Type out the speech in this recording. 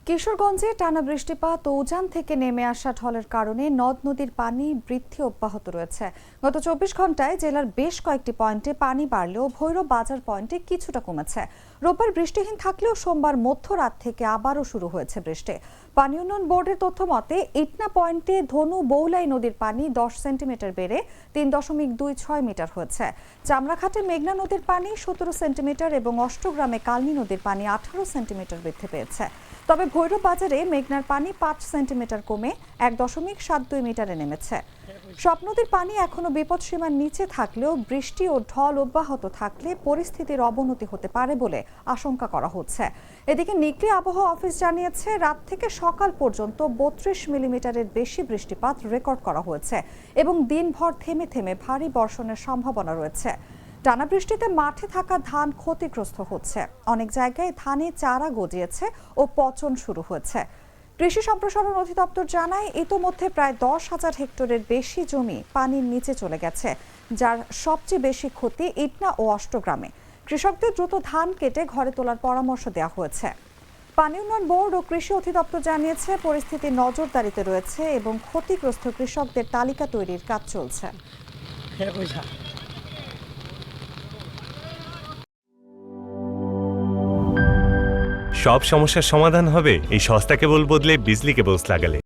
কিশোরগঞ্জে টানা বৃষ্টিপাত ও উজান থেকে নেমে আসা ঢলের কারণে নদ নদীর পানি বৃদ্ধি অব্যাহত রয়েছে। গত ২৪ ঘন্টায় জেলার বেশ কয়েকটি পয়েন্টে পানি বাড়লেও ভৈরব বাজার পয়েন্টে কিছুটা কমেছে। রোববার বৃষ্টিহীন থাকলেও সোমবার মধ্যরাত থেকে আবারও শুরু হয়েছে বৃষ্টি। পানি উন্নয়ন বোর্ডের তথ্য মতে ইটনা পয়েন্টে ধনু বৌলাই নদীর পানি ১০ সেন্টিমিটার বেড়ে ৩.২৬ মিটার হয়েছে। চামড়াঘাটে মেঘনা নদীর পানি ১৭ সেন্টিমিটার এবং অষ্টগ্রামে কালনী নদীর পানি ১৮ সেন্টিমিটার বৃদ্ধি পেয়েছে। তবে ভৈরব বাজারে মেঘনার পানি ৫ সেন্টিমিটার কমে ১.৭২ মিটারে নেমেছে। সব নদীর পানি এখনো বিপদসীমার নিচে থাকলেও বৃষ্টি ও ঢল অব্যাহত থাকলে পরিস্থিতির অবনতি হতে পারে বলে আশঙ্কা করা হচ্ছে। এদিকে নিকলি আবহাওয়া অফিস জানিয়েছে রাত থেকে সকাল পর্যন্ত ৩২ মিলিমিটারের বেশি বৃষ্টিপাত রেকর্ড করা হয়েছে এবং দিনভর থেমে থেমে ভারী বর্ষণের সম্ভাবনা রয়েছে। টানা বৃষ্টিতে মাঠে থাকা ধান ক্ষতিগ্রস্ত হচ্ছে। অনেক জায়গায় ধানে চারা গজিয়েছে ও পচন শুরু হয়েছে। কৃষি সম্প্রসারণ অধিদপ্তর জানায় ইতোমধ্যে প্রায় ১০,০০০ হেক্টরের বেশি জমি পানির নিচে চলে গেছে, যার সবচেয়ে বেশি ক্ষতি ইটনা ও অষ্টগ্রামে। কৃষকদের দ্রুত ধান কেটে ঘরে তোলার পরামর্শ দেওয়া হয়েছে। পানি উন্নয়ন বোর্ড ও কৃষি অধিদপ্তর জানিয়েছে পরিস্থিতি নজরদারিতে রয়েছে এবং ক্ষতিগ্রস্ত কৃষকদের তালিকা তৈরির কাজ চলছে। সব সমস্যার সমাধান হবে এই সস্তা কেবল বদলে বিজলি কেবলস লাগালে।